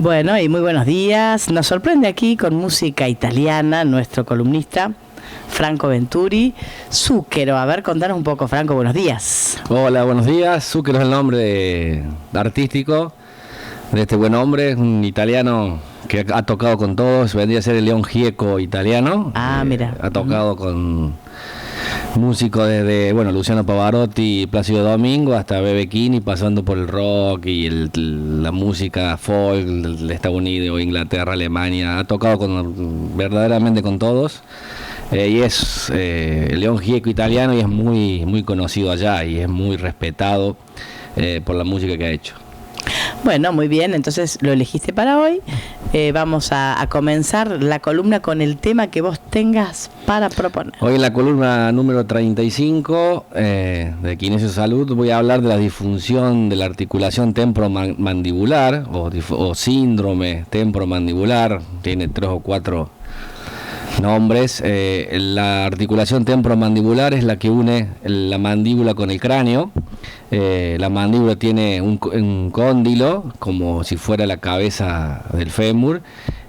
Bueno, y muy buenos días. Nos sorprende aquí con música italiana nuestro columnista Franco Venturi, Zucchero. A ver, contanos un poco, Franco, buenos días. Hola, buenos días. Zucchero es el nombre artístico de este buen hombre, un italiano que ha tocado con todos, vendría a ser el León Gieco italiano. Mira. Ha tocado con músicos desde, Luciano Pavarotti, Plácido Domingo, hasta Bebe Chini, pasando por el rock y la música folk de Estados Unidos, Inglaterra, Alemania. Ha tocado verdaderamente con todos. Y es el León Gieco italiano y es muy conocido allá y es muy respetado por la música que ha hecho. Bueno, muy bien, entonces lo elegiste para hoy. Vamos a comenzar la columna con el tema que vos tengas para proponer. Hoy en la columna número 35 de Kinesio Salud voy a hablar de la disfunción de la articulación temporomandibular o síndrome temporomandibular. Tiene 3 o 4 nombres. La articulación temporomandibular es la que une la mandíbula con el cráneo. La mandíbula tiene un cóndilo, como si fuera la cabeza del fémur,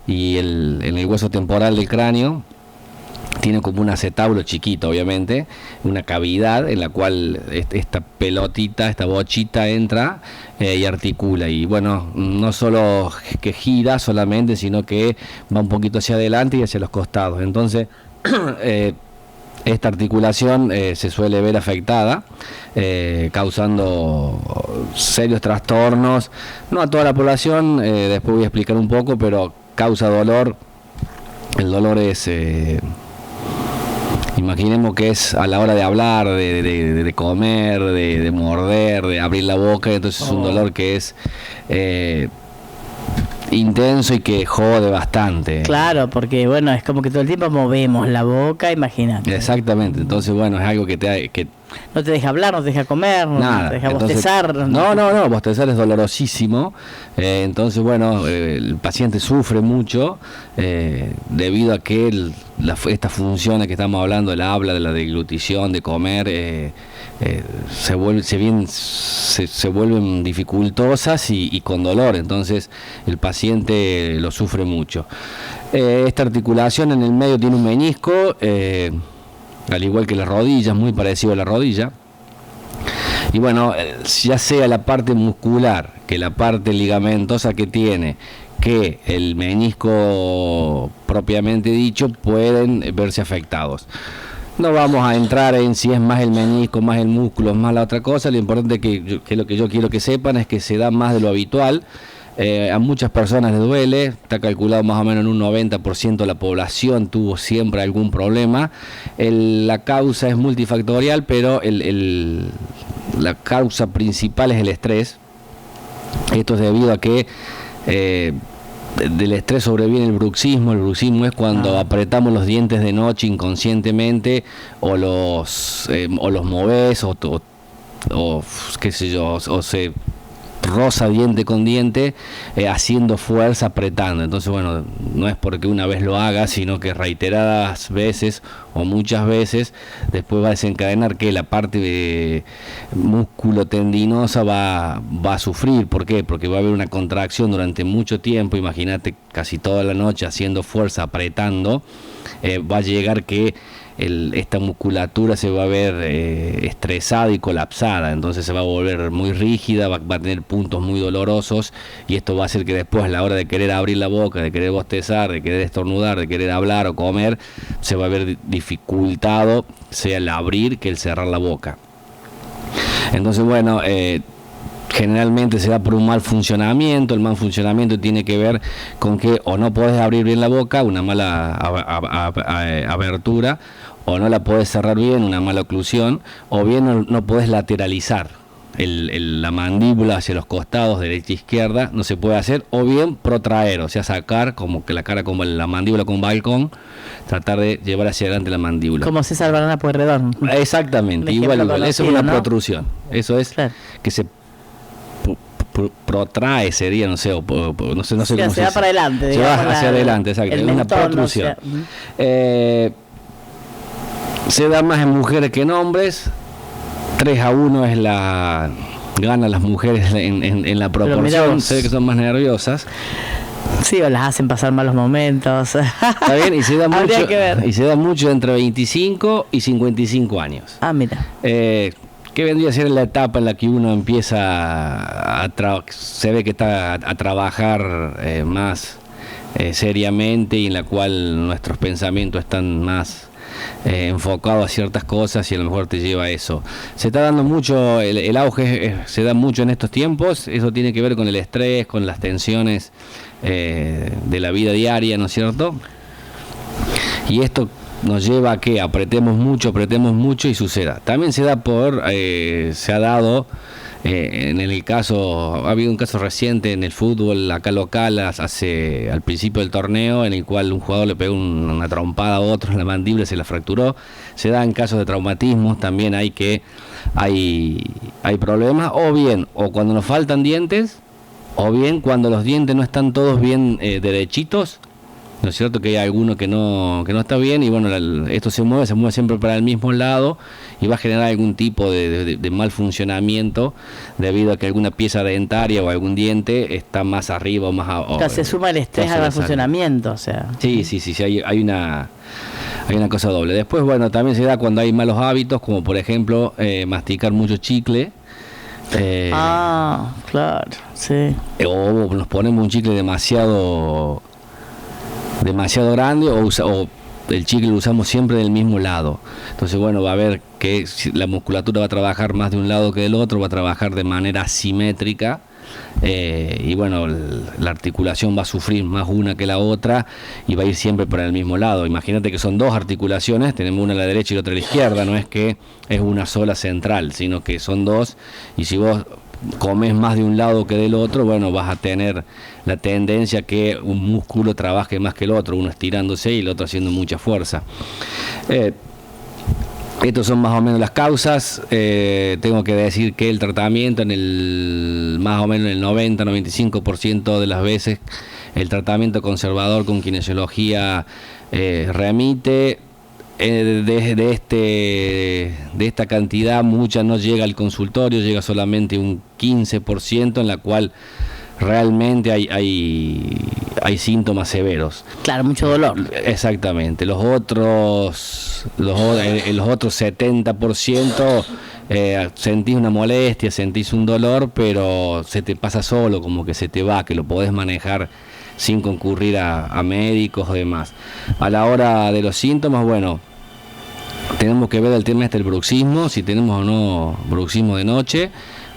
y en el hueso temporal del cráneo tiene como un acetábulo chiquito, obviamente, una cavidad en la cual esta pelotita, esta bochita entra y articula. Y bueno, no solo que gira solamente, sino que va un poquito hacia adelante y hacia los costados. Entonces, esta articulación se suele ver afectada, causando serios trastornos, no a toda la población, después voy a explicar un poco, pero causa dolor. El dolor es... imaginemos que es a la hora de hablar, de comer, de morder, de abrir la boca. Entonces es un dolor que es intenso y que jode bastante. Claro, porque es como que todo el tiempo movemos la boca, imagínate. Exactamente, entonces es algo que no te deja hablar, no te deja comer, nada. No te deja bostezar. No, bostezar es dolorosísimo. Entonces, el paciente sufre mucho debido a que estas funciones que estamos hablando, el habla, de la deglutición, de comer, se vuelven dificultosas y con dolor. Entonces, el paciente lo sufre mucho. Esta articulación en el medio tiene un menisco, al igual que las rodillas, muy parecido a la rodilla. Y ya sea la parte muscular que la parte ligamentosa que tiene, que el menisco propiamente dicho, pueden verse afectados. No vamos a entrar en si es más el menisco, más el músculo, más la otra cosa. Lo importante que lo que yo quiero que sepan es que se da más de lo habitual. A muchas personas les duele, está calculado más o menos en un 90% de la población tuvo siempre algún problema. La causa es multifactorial, pero la causa principal es el estrés. Esto es debido a que del estrés sobreviene el bruxismo. El bruxismo es cuando apretamos los dientes de noche inconscientemente o los movés o qué sé yo, o se roza diente con diente, haciendo fuerza, apretando. Entonces no es porque una vez lo haga, sino que reiteradas veces o muchas veces después va a desencadenar que la parte de músculo tendinosa va a sufrir. ¿Por qué? Porque va a haber una contracción durante mucho tiempo. Imagínate, casi toda la noche haciendo fuerza, apretando, va a llegar que esta musculatura se va a ver estresada y colapsada. Entonces se va a volver muy rígida, va a tener puntos muy dolorosos, y esto va a hacer que después, a la hora de querer abrir la boca, de querer bostezar, de querer estornudar, de querer hablar o comer, se va a ver dificultado, sea el abrir que el cerrar la boca. Entonces generalmente se da por un mal funcionamiento. El mal funcionamiento tiene que ver con que o no podés abrir bien la boca, una mala abertura, o no la podés cerrar bien, una mala oclusión, o bien no podés lateralizar la mandíbula hacia los costados, derecha e izquierda, no se puede hacer, o bien protraer, o sea, sacar como que la cara, como la mandíbula con balcón, tratar de llevar hacia adelante la mandíbula. Como César Banana Pueyrredón. Exactamente, igual, eso es una protrusión, eso es que se protrae, sería, no sé cómo se da para adelante, se va hacia adelante, exacto, es una protrusión. Se da más en mujeres que en hombres. 3-1 es ganan las mujeres en la proporción, se ve que son más nerviosas. Sí, o las hacen pasar malos momentos. Está bien, y se da mucho, y se da mucho entre 25 y 55 años. Ah, mira. Que vendría a ser la etapa en la que uno empieza se ve que está a trabajar más seriamente, y en la cual nuestros pensamientos están más enfocado a ciertas cosas, y a lo mejor te lleva a eso. Se está dando mucho, el auge se da mucho en estos tiempos. Eso tiene que ver con el estrés, con las tensiones de la vida diaria, ¿no es cierto? Y esto nos lleva a que apretemos mucho y suceda. También se da se ha dado en el caso, ha habido un caso reciente en el fútbol acá local, al principio del torneo, en el cual un jugador le pegó una trompada a otro en la mandíbula y se la fracturó. Se da en casos de traumatismos, también hay problemas, o cuando nos faltan dientes, o bien cuando los dientes no están todos bien derechitos. ¿No es cierto? Que hay alguno que no está bien, y bueno, esto se mueve siempre para el mismo lado, y va a generar algún tipo de mal funcionamiento debido a que alguna pieza dentaria o algún diente está más arriba o más abajo. O sea, se suma el estrés al mal funcionamiento, o sea. Sí, hay una cosa doble. Después, bueno, también se da cuando hay malos hábitos, como por ejemplo masticar mucho chicle. Claro, sí. O nos ponemos un chicle demasiado grande, o el chicle lo usamos siempre del mismo lado. Entonces, bueno, va a ver que la musculatura va a trabajar más de un lado que del otro, va a trabajar de manera asimétrica, y bueno, la articulación va a sufrir más una que la otra, y va a ir siempre por el mismo lado. Imagínate que son dos articulaciones, tenemos una a la derecha y la otra a la izquierda, no es que es una sola central, sino que son dos, y si vos comes más de un lado que del otro, bueno, vas a tener la tendencia que un músculo trabaje más que el otro, uno estirándose y el otro haciendo mucha fuerza. Estas son más o menos las causas. Tengo que decir que el tratamiento más o menos el 90-95% de las veces, el tratamiento conservador con kinesiología remite. De esta cantidad, mucha no llega al consultorio, llega solamente un 15%, en la cual realmente hay síntomas severos. Claro, mucho dolor. Exactamente. Los otros 70%, sentís una molestia, sentís un dolor, pero se te pasa solo, como que se te va, que lo podés manejar sin concurrir a médicos o demás. A la hora de los síntomas, bueno, tenemos que ver el tema del bruxismo, si tenemos o no bruxismo de noche,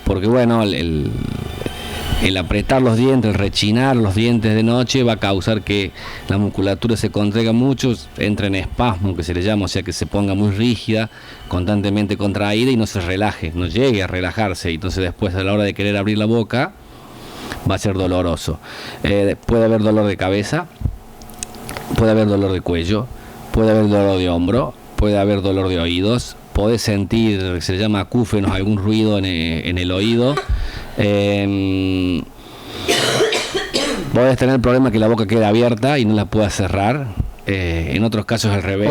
porque bueno, el apretar los dientes, el rechinar los dientes de noche va a causar que la musculatura se contraiga mucho, entre en espasmo, que se le llama, o sea que se ponga muy rígida, constantemente contraída, y no se relaje, no llegue a relajarse. Entonces después, a la hora de querer abrir la boca, va a ser doloroso. Puede haber dolor de cabeza, puede haber dolor de cuello, puede haber dolor de hombro, puede haber dolor de oídos, podés sentir, se le llama acúfenos, algún ruido en el oído. Podés tener problema que la boca quede abierta y no la puedas cerrar. En otros casos al revés.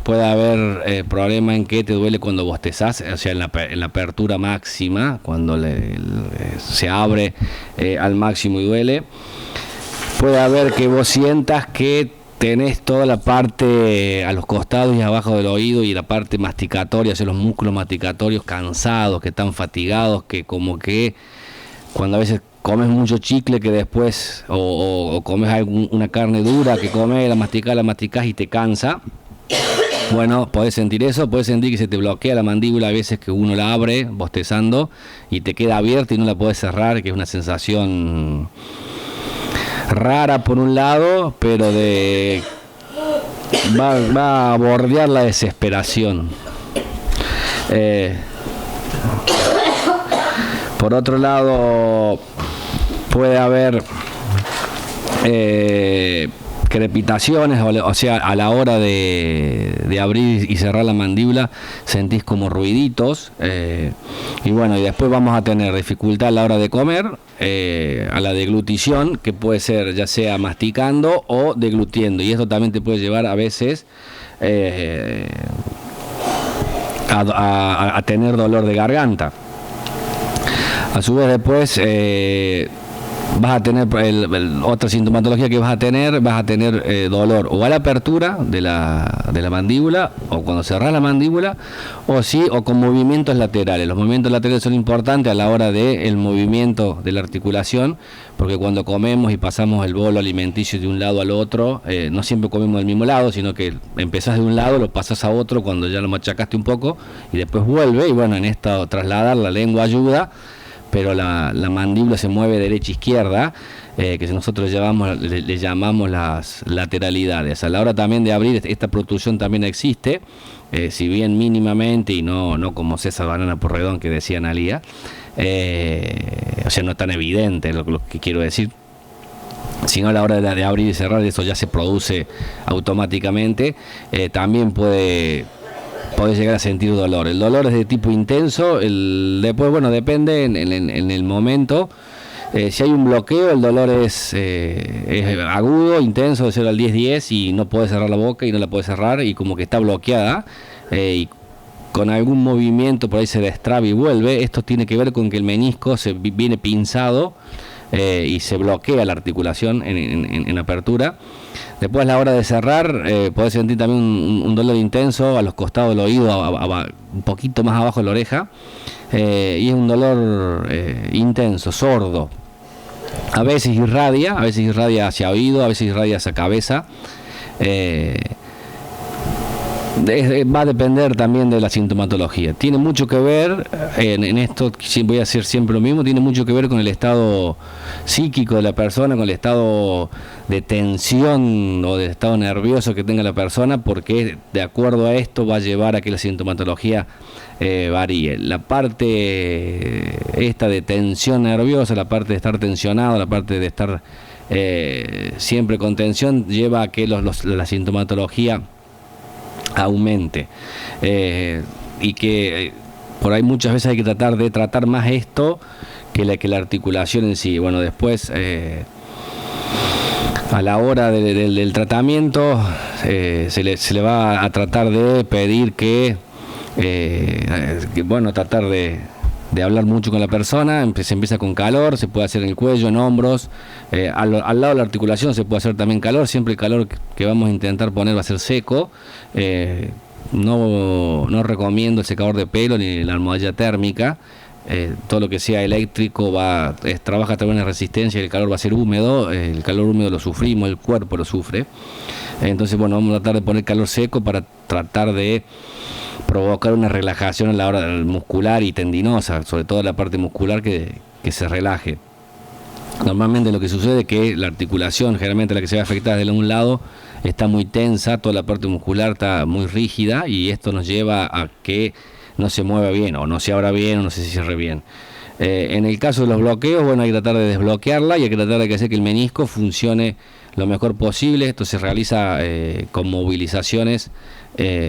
Puede haber problema en que te duele cuando bostezás, o sea, en la apertura máxima, cuando se abre al máximo y duele. Puede haber que vos sientas que tenés toda la parte a los costados y abajo del oído, y la parte masticatoria, o sea, los músculos masticatorios cansados, que están fatigados, que como que cuando a veces comes mucho chicle, que después o comes una carne dura, que comes, la masticás y te cansa. Bueno, podés sentir eso, podés sentir que se te bloquea la mandíbula a veces, que uno la abre bostezando y te queda abierta y no la podés cerrar, que es una sensación rara por un lado, pero va a bordear la desesperación. Por otro lado, puede haber crepitaciones, o sea, a la hora de abrir y cerrar la mandíbula sentís como ruiditos, y bueno, y después vamos a tener dificultad a la hora de comer, a la deglutición, que puede ser ya sea masticando o deglutiendo, y esto también te puede llevar a veces a tener dolor de garganta. A su vez después vas a tener otra sintomatología que vas a tener dolor o a la apertura de la mandíbula, o cuando cerrás la mandíbula, o con movimientos laterales. Los movimientos laterales son importantes a la hora del movimiento de la articulación, porque cuando comemos y pasamos el bolo alimenticio de un lado al otro, no siempre comemos del mismo lado, sino que empezás de un lado, lo pasás a otro cuando ya lo machacaste un poco, y después vuelve, y bueno, en esto trasladar la lengua ayuda, pero la mandíbula se mueve derecha-izquierda, que nosotros le llamamos las lateralidades. A la hora también de abrir, esta protrusión también existe, si bien mínimamente y no como César Banana Porredón que decía Analía, o sea, no es tan evidente lo que quiero decir, sino a la hora de abrir y cerrar, eso ya se produce automáticamente. También podés llegar a sentir dolor. El dolor es de tipo intenso, después, bueno, depende en el momento. Si hay un bloqueo, el dolor es agudo, intenso, de 0 al 10, y no puedes cerrar la boca y no la puedes cerrar, y como que está bloqueada, y con algún movimiento por ahí se destraba y vuelve. Esto tiene que ver con que el menisco viene pinzado, y se bloquea la articulación en apertura. Después, a la hora de cerrar, podés sentir también un dolor intenso a los costados del oído, un poquito más abajo de la oreja, y es un dolor intenso, sordo. A veces irradia hacia oído, a veces irradia hacia cabeza. Va a depender también de la sintomatología. Tiene mucho que ver, en esto voy a hacer siempre lo mismo, tiene mucho que ver con el estado psíquico de la persona, con el estado de tensión o de estado nervioso que tenga la persona, porque de acuerdo a esto va a llevar a que la sintomatología varíe. La parte esta de tensión nerviosa, la parte de estar tensionado, la parte de estar siempre con tensión, lleva a que la sintomatología aumente, y que por ahí muchas veces hay que tratar más esto que la articulación en sí. Bueno, después a la hora del tratamiento se le va a tratar de pedir que tratar de hablar mucho con la persona. Se empieza con calor, se puede hacer en el cuello, en hombros, al lado de la articulación se puede hacer también calor. Siempre el calor que vamos a intentar poner va a ser seco. No recomiendo el secador de pelo ni la almohadilla térmica. Todo lo que sea eléctrico trabaja también en resistencia, y el calor va a ser húmedo. El calor húmedo lo sufrimos, el cuerpo lo sufre. Entonces, bueno, vamos a tratar de poner calor seco para tratar de provocar una relajación a la hora muscular y tendinosa, sobre todo la parte muscular, que se relaje. Normalmente lo que sucede es que la articulación, generalmente la que se ve afectada de un lado, está muy tensa, toda la parte muscular está muy rígida, y esto nos lleva a que no se mueva bien, o no se abra bien, o no se cierre bien. En el caso de los bloqueos, bueno, hay que tratar de desbloquearla, y hay que tratar de hacer que el menisco funcione lo mejor posible. Esto se realiza con movilizaciones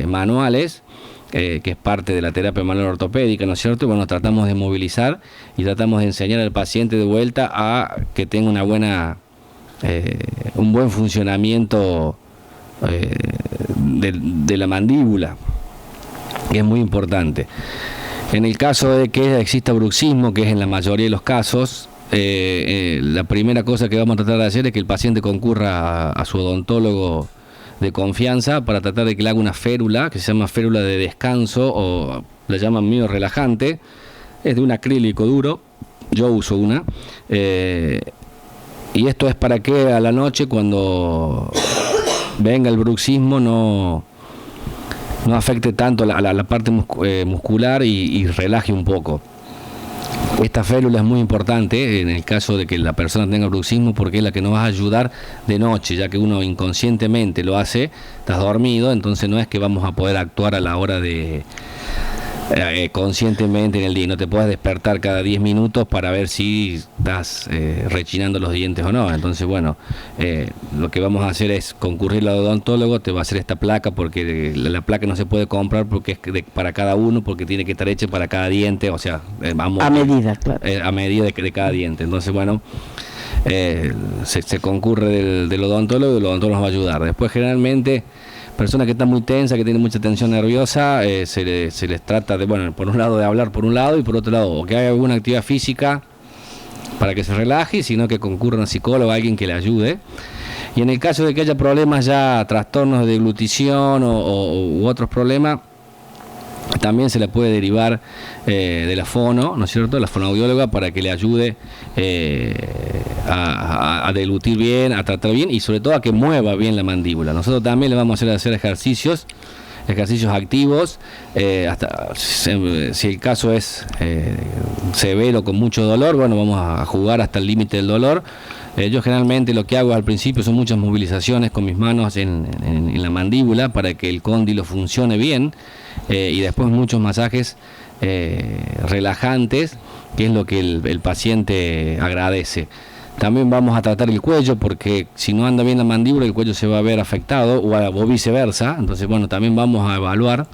manuales, que es parte de la terapia manual ortopédica, ¿no es cierto? Bueno, tratamos de movilizar y tratamos de enseñar al paciente de vuelta a que tenga un buen funcionamiento de la mandíbula, que es muy importante. En el caso de que exista bruxismo, que es en la mayoría de los casos, la primera cosa que vamos a tratar de hacer es que el paciente concurra a su odontólogo de confianza para tratar de que le haga una férula, que se llama férula de descanso, o la llaman medio relajante. Es de un acrílico duro, yo uso una, y esto es para que a la noche, cuando venga el bruxismo, no afecte tanto la parte muscular, y relaje un poco. Esta férula es muy importante en el caso de que la persona tenga bruxismo, porque es la que nos va a ayudar de noche, ya que uno inconscientemente lo hace, estás dormido, entonces no es que vamos a poder actuar a la hora de conscientemente en el día. No te puedes despertar cada 10 minutos para ver si estás rechinando los dientes o no. Entonces, bueno, lo que vamos a hacer es concurrir al odontólogo, te va a hacer esta placa, porque la placa no se puede comprar porque es para cada uno, porque tiene que estar hecha para cada diente, o sea, vamos a medida, claro. A medida de cada diente. Entonces, bueno, se concurre del odontólogo, y el odontólogo nos va a ayudar. Después, generalmente, personas que están muy tensas, que tienen mucha tensión nerviosa, se les trata de, bueno, por un lado de hablar por un lado y por otro lado, o que haga alguna actividad física para que se relaje, sino que concurra a un psicólogo, a alguien que le ayude. Y en el caso de que haya problemas ya, trastornos de deglutición u otros problemas, también se le puede derivar de la fono, ¿no es cierto?, la fonoaudióloga, para que le ayude a deglutir bien, a tratar bien y sobre todo a que mueva bien la mandíbula. Nosotros también le vamos a hacer ejercicios activos, hasta si el caso es severo, con mucho dolor, bueno, vamos a jugar hasta el límite del dolor. Yo generalmente lo que hago al principio son muchas movilizaciones con mis manos en la mandíbula para que el cóndilo funcione bien, y después muchos masajes relajantes, que es lo que el paciente agradece. También vamos a tratar el cuello, porque si no anda bien la mandíbula, el cuello se va a ver afectado, o viceversa. Entonces, bueno, también vamos a evaluar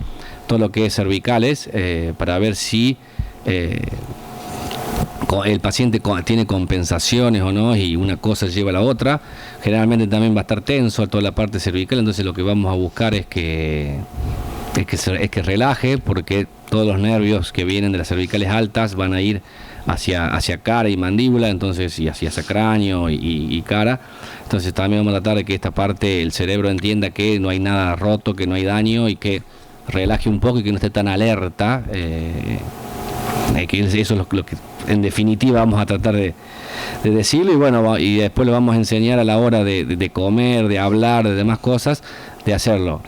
todo lo que es cervicales, para ver si el paciente tiene compensaciones o no, y una cosa lleva a la otra. Generalmente también va a estar tenso toda la parte cervical, entonces lo que vamos a buscar es que relaje, porque todos los nervios que vienen de las cervicales altas van a ir hacia cara y mandíbula, entonces, y hacia cráneo y cara. Entonces también vamos a tratar de que esta parte, el cerebro entienda que no hay nada roto, que no hay daño, y que relaje un poco y que no esté tan alerta. Que eso es lo que en definitiva vamos a tratar de decirlo. Y bueno, y después le vamos a enseñar a la hora de comer, de hablar, de demás cosas, de hacerlo.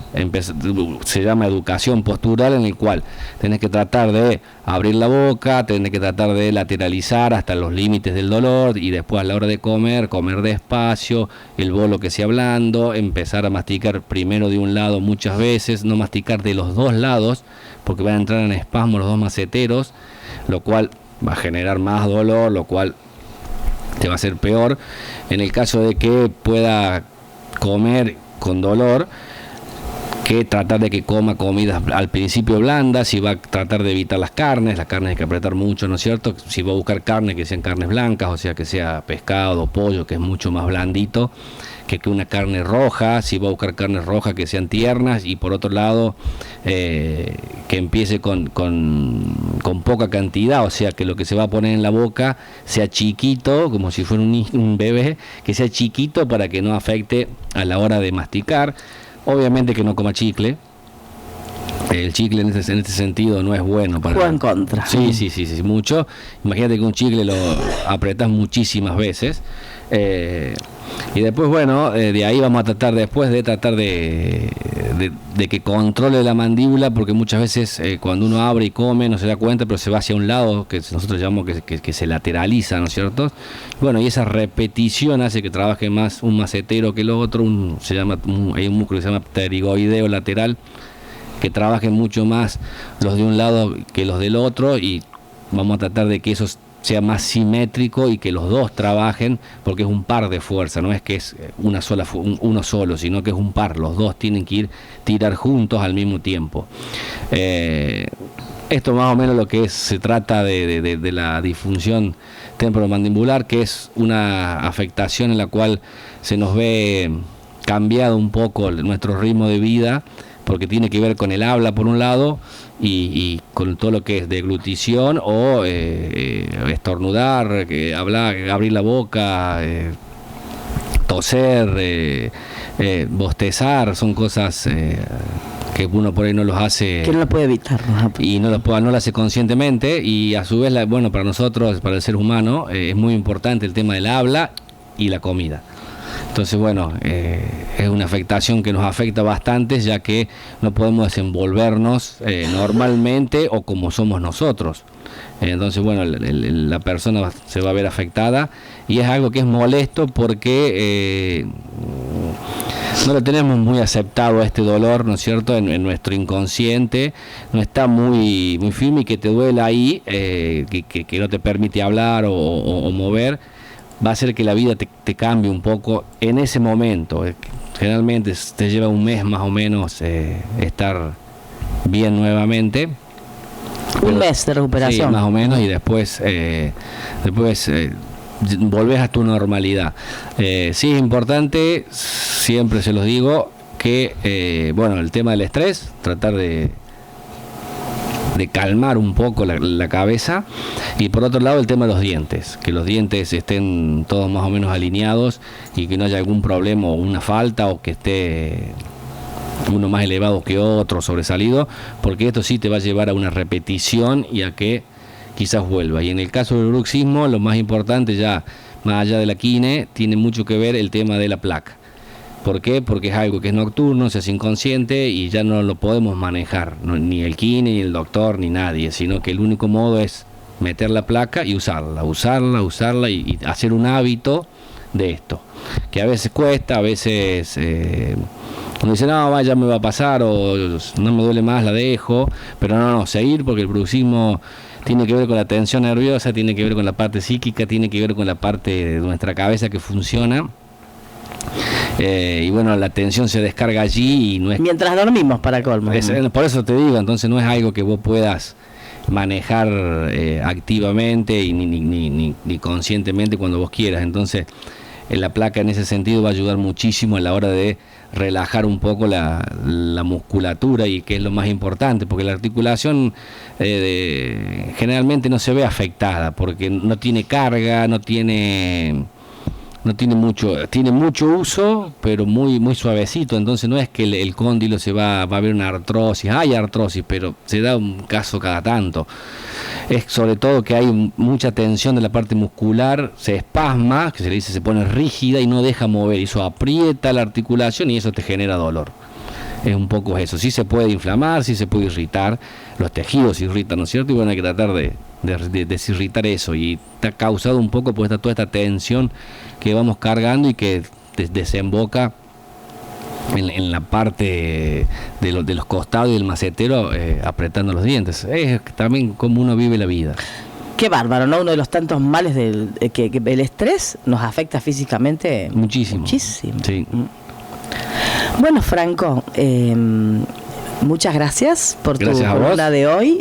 Se llama educación postural, en el cual tenés que tratar de abrir la boca, tenés que tratar de lateralizar hasta los límites del dolor, y después a la hora de comer despacio, el bolo que sea blando, empezar a masticar primero de un lado muchas veces, no masticar de los dos lados, porque van a entrar en espasmo los dos maceteros, lo cual va a generar más dolor, lo cual te va a hacer peor. En el caso de que pueda comer con dolor, que tratar de que coma comidas al principio blandas. Si va a tratar de evitar las carnes hay que apretar mucho, ¿no es cierto? Si va a buscar carne, que sean carnes blancas, o sea, que sea pescado o pollo, que es mucho más blandito que una carne roja. Si va a buscar carnes rojas, que sean tiernas, y por otro lado que empiece con poca cantidad, o sea, que lo que se va a poner en la boca sea chiquito, como si fuera un bebé, que sea chiquito para que no afecte a la hora de masticar. Obviamente que no coma chicle. El chicle en este sentido no es bueno para... Juega en contra. Sí, mucho. Imagínate que un chicle lo apretas muchísimas veces. Y después, bueno, de ahí vamos a tratar de que controle la mandíbula, porque muchas veces cuando uno abre y come no se da cuenta, pero se va hacia un lado, que nosotros llamamos que se lateraliza, ¿no es cierto? Bueno, y esa repetición hace que trabaje más un macetero que el otro. Hay un músculo que se llama pterigoideo lateral, que trabajen mucho más los de un lado que los del otro, y vamos a tratar de que eso sea más simétrico y que los dos trabajen, porque es un par de fuerza, no es que es uno solo, sino que es un par. Los dos tienen que tirar juntos al mismo tiempo. Esto más o menos lo que se trata de la disfunción temporomandibular, que es una afectación en la cual se nos ve cambiado un poco nuestro ritmo de vida, porque tiene que ver con el habla por un lado, y con todo lo que es deglutición o estornudar, hablar, abrir la boca, toser, bostezar. Son cosas que uno por ahí no los hace, que no lo puede evitar, ¿no? Y no lo hace conscientemente. Y a su vez, para nosotros, para el ser humano, es muy importante el tema del habla y la comida. Entonces, bueno, es una afectación que nos afecta bastante, ya que no podemos desenvolvernos normalmente o como somos nosotros. Entonces, bueno, la persona se va a ver afectada, y es algo que es molesto, porque no lo tenemos muy aceptado, este dolor, ¿no es cierto?, en nuestro inconsciente. No está muy firme, y que te duela ahí, que no te permite hablar o mover, va a hacer que la vida te cambie un poco en ese momento. Generalmente te lleva un mes más o menos estar bien nuevamente. Un mes de recuperación. Sí, más o menos, y después volvés a tu normalidad. Sí es importante, siempre se los digo, que, bueno, el tema del estrés, tratar de calmar un poco la cabeza, y por otro lado el tema de los dientes, que los dientes estén todos más o menos alineados y que no haya algún problema o una falta, o que esté uno más elevado que otro, sobresalido, porque esto sí te va a llevar a una repetición y a que quizás vuelva. Y en el caso del bruxismo, lo más importante, ya más allá de la quine, tiene mucho que ver el tema de la placa. ¿Por qué? Porque es algo que es nocturno, se hace inconsciente y ya no lo podemos manejar, ni el quine, ni el doctor, ni nadie, sino que el único modo es meter la placa y usarla y hacer un hábito de esto, que a veces cuesta, a veces uno dice, no, ya me va a pasar, o no me duele más, la dejo, pero no, seguir, porque el bruxismo tiene que ver con la tensión nerviosa, tiene que ver con la parte psíquica, tiene que ver con la parte de nuestra cabeza que funciona. Y bueno, la tensión se descarga allí y no es... Mientras dormimos, para colmo. Por eso te digo, entonces no es algo que vos puedas manejar activamente y ni conscientemente cuando vos quieras. Entonces la placa en ese sentido va a ayudar muchísimo a la hora de relajar un poco la musculatura, y que es lo más importante, porque la articulación generalmente no se ve afectada porque no tiene carga, tiene mucho uso, pero muy suavecito. Entonces no es que el cóndilo va a haber una artrosis, hay artrosis, pero se da un caso cada tanto. Es sobre todo que hay mucha tensión de la parte muscular, se espasma, que se le dice, se pone rígida y no deja mover, y eso aprieta la articulación y eso te genera dolor. Es un poco eso. Sí se puede inflamar, sí se puede irritar, los tejidos se irritan, ¿no es cierto? Y bueno, hay que tratar de desirritar eso, y está causado un poco por toda esta tensión que vamos cargando y que desemboca en la parte de los costados y del macetero, apretando los dientes. Es también como uno vive la vida. Qué bárbaro, ¿no? Uno de los tantos males que el estrés nos afecta físicamente muchísimo. Sí. Bueno, Franco, muchas gracias por tu columna de hoy.